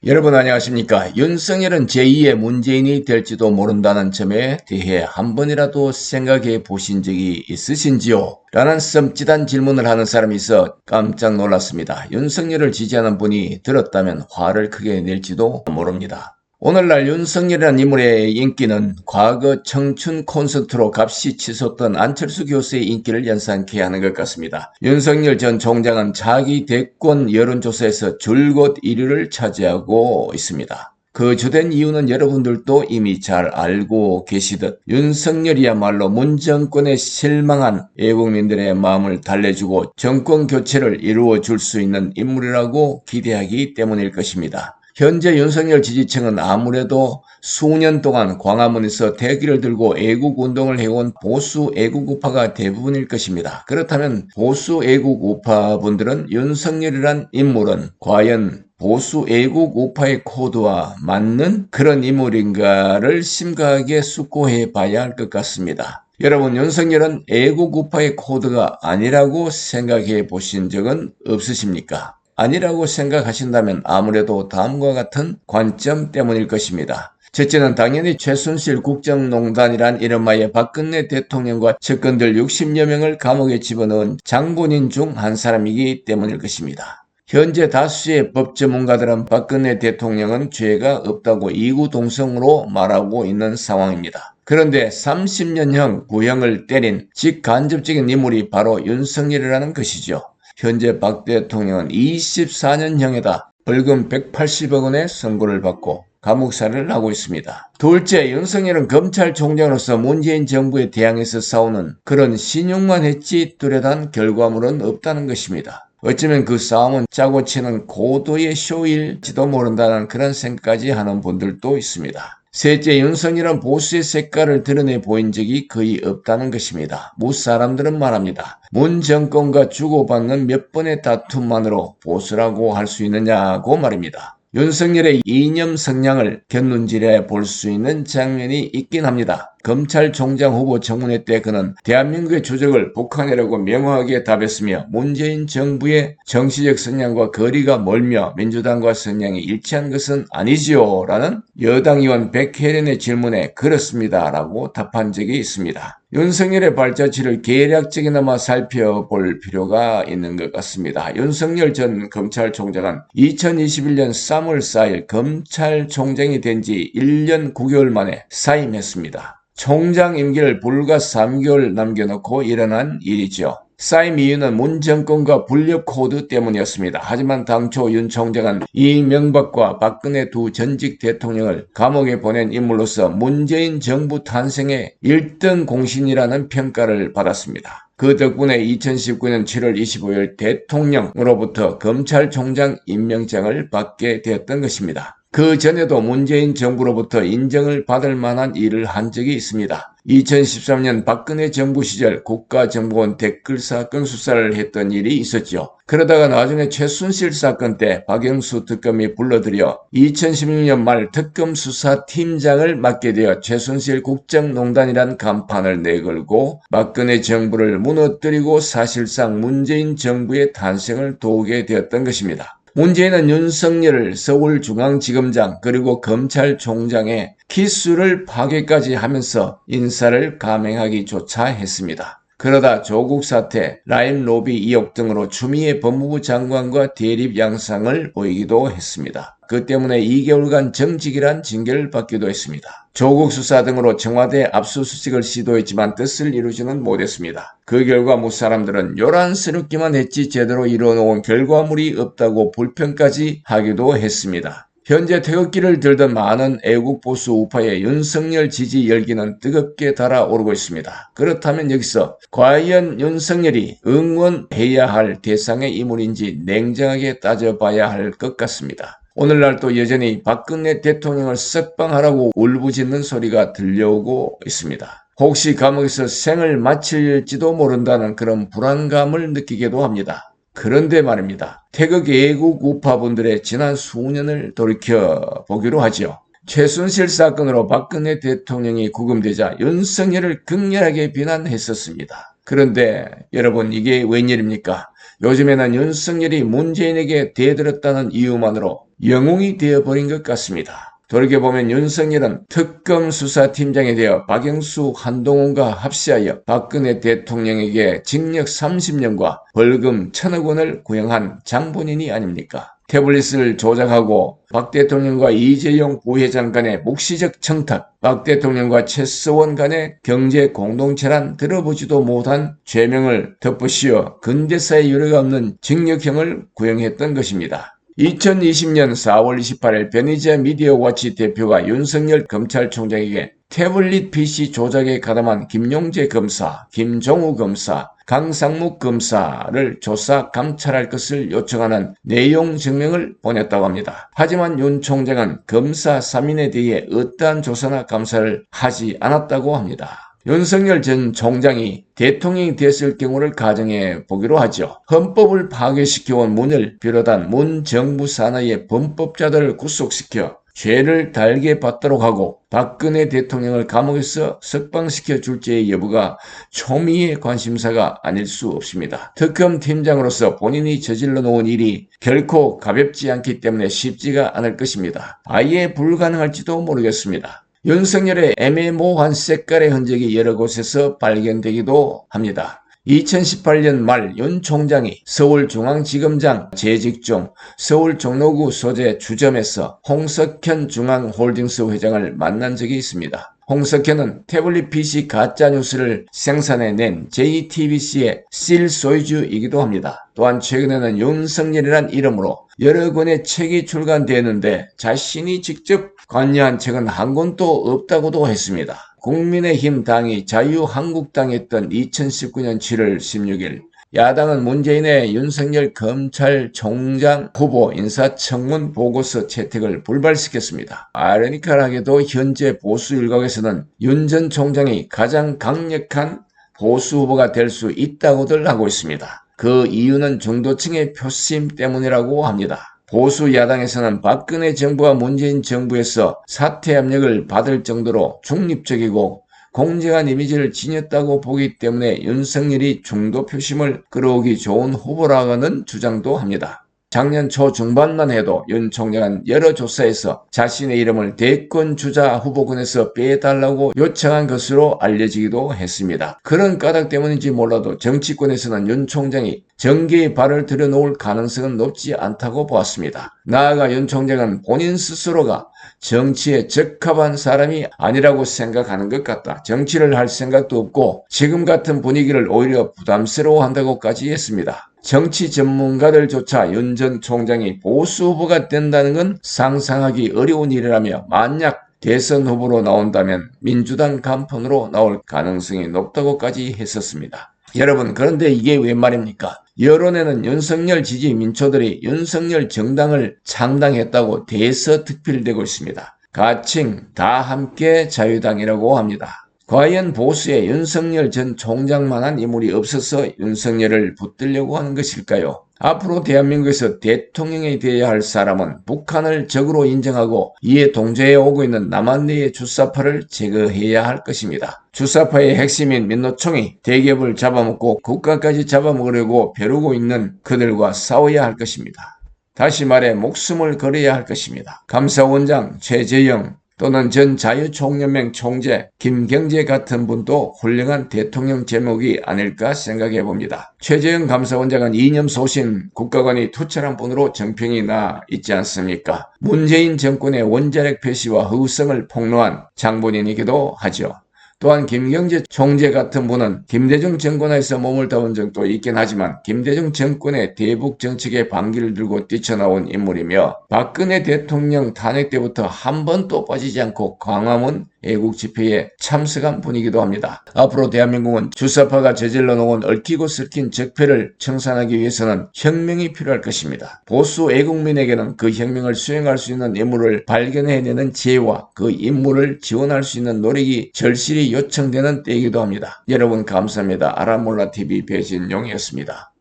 여러분 안녕하십니까? 윤석열은 제2의 문재인이 될지도 모른다는 점에 대해 한 번이라도 생각해 보신 적이 있으신지요? 라는 썸짓한 질문을 하는 사람이 있어 깜짝 놀랐습니다. 윤석열을 지지하는 분이 들었다면 화를 크게 낼지도 모릅니다. 오늘날 윤석열이라는 인물의 인기는 과거 청춘 콘서트로 값이 치솟던 안철수 교수의 인기를 연상케 하는 것 같습니다. 윤석열 전 총장은 자기 대권 여론조사에서 줄곧 1위를 차지하고 있습니다. 그 주된 이유는 여러분들도 이미 잘 알고 계시듯 윤석열이야말로 문 정권에 실망한 애국민들의 마음을 달래주고 정권 교체를 이루어 줄 수 있는 인물이라고 기대하기 때문일 것입니다. 현재 윤석열 지지층은 아무래도 수년 동안 광화문에서 대기를 들고 애국운동을 해온 보수 애국우파가 대부분일 것입니다. 그렇다면 보수 애국우파분들은 윤석열이란 인물은 과연 보수 애국우파의 코드와 맞는 그런 인물인가를 심각하게 숙고해 봐야 할 것 같습니다. 여러분, 윤석열은 애국우파의 코드가 아니라고 생각해 보신 적은 없으십니까? 아니라고 생각하신다면 아무래도 다음과 같은 관점 때문일 것입니다. 첫째는 당연히 최순실 국정농단이란 이름하에 박근혜 대통령과 측근들 60여 명을 감옥에 집어넣은 장본인 중 한 사람이기 때문일 것입니다. 현재 다수의 법 전문가들은 박근혜 대통령은 죄가 없다고 이구동성으로 말하고 있는 상황입니다. 그런데 30년형 구형을 때린 직간접적인 인물이 바로 윤석열이라는 것이죠. 현재 박 대통령은 24년형에다 벌금 180억 원의 선고를 받고 감옥살이를 하고 있습니다. 둘째, 윤석열은 검찰총장으로서 문재인 정부에 대항해서 싸우는 그런 신용만 했지 뚜렷한 결과물은 없다는 것입니다. 어쩌면 그 싸움은 짜고 치는 고도의 쇼일지도 모른다는 그런 생각까지 하는 분들도 있습니다. 셋째, 윤석열은 보수의 색깔을 드러내 보인 적이 거의 없다는 것입니다. 무사람들은 말합니다. 문 정권과 주고받는 몇 번의 다툼만으로 보수라고 할 수 있느냐고 말입니다. 윤석열의 이념 성향을 견눈질해 볼 수 있는 장면이 있긴 합니다. 검찰총장 후보 청문회 때 그는 대한민국의 주적을 북한이라고 명확하게 답했으며 문재인 정부의 정치적 성향과 거리가 멀며 민주당과 성향이 일치한 것은 아니지요 라는 여당 의원 백혜련의 질문에 그렇습니다 라고 답한 적이 있습니다. 윤석열의 발자취를 계략적이나마 살펴볼 필요가 있는 것 같습니다. 윤석열 전 검찰총장은 2021년 3월 4일 검찰총장이 된 지 1년 9개월 만에 사임했습니다. 총장 임기를 불과 3개월 남겨놓고 일어난 일이죠. 사임 이유는 문 정권과 불력 코드 때문이었습니다. 하지만 당초 윤 총장은 이명박과 박근혜 두 전직 대통령을 감옥에 보낸 인물로서 문재인 정부 탄생의 1등 공신이라는 평가를 받았습니다. 그 덕분에 2019년 7월 25일 대통령으로부터 검찰총장 임명장을 받게 되었던 것입니다. 그 전에도 문재인 정부로부터 인정을 받을 만한 일을 한 적이 있습니다. 2013년 박근혜 정부 시절 국가정보원 댓글 사건 수사를 했던 일이 있었죠. 그러다가 나중에 최순실 사건 때 박영수 특검이 불러들여 2016년 말 특검 수사팀장을 맡게 되어 최순실 국정농단이란 간판을 내걸고 박근혜 정부를 무너뜨리고 사실상 문재인 정부의 탄생을 도우게 되었던 것입니다. 문재인은 윤석열을 서울중앙지검장 그리고 검찰총장의 기수를 파괴까지 하면서 인사를 감행하기조차 했습니다. 그러다 조국 사태, 라임 로비 의혹 등으로 추미애 법무부 장관과 대립 양상을 보이기도 했습니다. 그 때문에 2개월간 정직이란 징계를 받기도 했습니다. 조국 수사 등으로 청와대 압수수색을 시도했지만 뜻을 이루지는 못했습니다. 그 결과 무사람들은 요란스럽기만 했지 제대로 이뤄놓은 결과물이 없다고 불평까지 하기도 했습니다. 현재 태극기를 들던 많은 애국보수 우파의 윤석열 지지 열기는 뜨겁게 달아오르고 있습니다. 그렇다면 여기서 과연 윤석열이 응원해야 할 대상의 인물인지 냉정하게 따져봐야 할 것 같습니다. 오늘날 또 여전히 박근혜 대통령을 석방하라고 울부짖는 소리가 들려오고 있습니다. 혹시 감옥에서 생을 마칠지도 모른다는 그런 불안감을 느끼기도 합니다. 그런데 말입니다. 태극 애국 우파분들의 지난 수년을 돌이켜보기로 하죠. 최순실 사건으로 박근혜 대통령이 구금되자 윤석열을 극렬하게 비난했었습니다. 그런데 여러분, 이게 웬일입니까? 요즘에는 윤석열이 문재인에게 대들었다는 이유만으로 영웅이 되어버린 것 같습니다. 돌이켜보면 윤석열은 특검 수사팀장이 되어 박영수, 한동훈과 합세하여 박근혜 대통령에게 징역 30년과 벌금 1,000억 원을 구형한 장본인이 아닙니까? 태블릿을 조작하고 박 대통령과 이재용 부회장 간의 묵시적 청탁, 박 대통령과 최서원 간의 경제 공동체란 들어보지도 못한 죄명을 덧붙여 근대사의 유례가 없는 징역형을 구형했던 것입니다. 2020년 4월 28일 베니지아 미디어워치 대표가 윤석열 검찰총장에게 태블릿 PC 조작에 가담한 김용재 검사, 김종우 검사, 강상묵 검사를 조사 감찰할 것을 요청하는 내용 증명을 보냈다고 합니다. 하지만 윤 총장은 검사 3인에 대해 어떠한 조사나 감사를 하지 않았다고 합니다. 윤석열 전 총장이 대통령이 됐을 경우를 가정해 보기로 하죠. 헌법을 파괴시켜온 문을 비롯한 문 정부 산하의 범법자들을 구속시켜 죄를 달게 받도록 하고 박근혜 대통령을 감옥에서 석방시켜 줄지의 여부가 초미의 관심사가 아닐 수 없습니다. 특검 팀장으로서 본인이 저질러 놓은 일이 결코 가볍지 않기 때문에 쉽지가 않을 것입니다. 아예 불가능할지도 모르겠습니다. 윤석열의 애매모호한 색깔의 흔적이 여러 곳에서 발견되기도 합니다. 2018년 말 윤 총장이 서울중앙지검장 재직 중 서울 종로구 소재 주점에서 홍석현 중앙홀딩스 회장을 만난 적이 있습니다. 홍석현은 태블릿 PC 가짜뉴스를 생산해낸 JTBC의 실소유주이기도 합니다. 또한 최근에는 윤석열이란 이름으로 여러 권의 책이 출간되었는데 자신이 직접 관여한 책은 한 권도 없다고도 했습니다. 국민의힘 당이 자유한국당이었던 2019년 7월 16일 야당은 문재인의 윤석열 검찰총장 후보 인사청문 보고서 채택을 불발시켰습니다. 아이러니컬하게도 현재 보수 일각에서는 윤 전 총장이 가장 강력한 보수 후보가 될 수 있다고들 하고 있습니다. 그 이유는 중도층의 표심 때문이라고 합니다. 보수 야당에서는 박근혜 정부와 문재인 정부에서 사퇴 압력을 받을 정도로 중립적이고 공정한 이미지를 지녔다고 보기 때문에 윤석열이 중도 표심을 끌어오기 좋은 후보라는 주장도 합니다. 작년 초중반만 해도 윤 총장은 여러 조사에서 자신의 이름을 대권 주자 후보군에서 빼달라고 요청한 것으로 알려지기도 했습니다. 그런 까닭 때문인지 몰라도 정치권에서는 윤 총장이 정계의 발을 들여놓을 가능성은 높지 않다고 보았습니다. 나아가 윤 총장은 본인 스스로가 정치에 적합한 사람이 아니라고 생각하는 것 같다. 정치를 할 생각도 없고 지금 같은 분위기를 오히려 부담스러워한다고까지 했습니다. 정치 전문가들조차 윤 전 총장이 보수 후보가 된다는 건 상상하기 어려운 일이라며 만약 대선 후보로 나온다면 민주당 간판으로 나올 가능성이 높다고까지 했었습니다. 여러분, 그런데 이게 왜 말입니까? 여론에는 윤석열 지지 민초들이 윤석열 정당을 창당했다고 대서특필되고 있습니다. 가칭 다 함께 자유당이라고 합니다. 과연 보수에 윤석열 전 총장만한 인물이 없어서 윤석열을 붙들려고 하는 것일까요? 앞으로 대한민국에서 대통령이 되어야 할 사람은 북한을 적으로 인정하고 이에 동조해 오고 있는 남한내의 주사파를 제거해야 할 것입니다. 주사파의 핵심인 민노총이 대기업을 잡아먹고 국가까지 잡아먹으려고 벼르고 있는 그들과 싸워야 할 것입니다. 다시 말해 목숨을 걸어야 할 것입니다. 감사원장 최재형 또는 전 자유총연맹 총재 김경재 같은 분도 훌륭한 대통령 제목이 아닐까 생각해 봅니다. 최재형 감사원장은 이념 소신 국가관이 투철한 분으로 정평이 나 있지 않습니까? 문재인 정권의 원자력 폐시와 허구성을 폭로한 장본인이기도 하죠. 또한 김경재 총재 같은 분은 김대중 정권에서 몸을 담은 적도 있긴 하지만 김대중 정권의 대북 정책의 반기를 들고 뛰쳐나온 인물이며 박근혜 대통령 탄핵 때부터 한 번도 빠지지 않고 광화문 애국 집회에 참석한 분이기도 합니다. 앞으로 대한민국은 주사파가 저질러 놓은 얽히고 섞인 적폐를 청산하기 위해서는 혁명이 필요할 것입니다. 보수 애국민에게는 그 혁명을 수행할 수 있는 인물을 발견해내는 지혜와 그 인물을 지원할 수 있는 노력이 절실히 요청되는 때이기도 합니다. 여러분 감사합니다. 아라몰라TV 배진용이었습니다.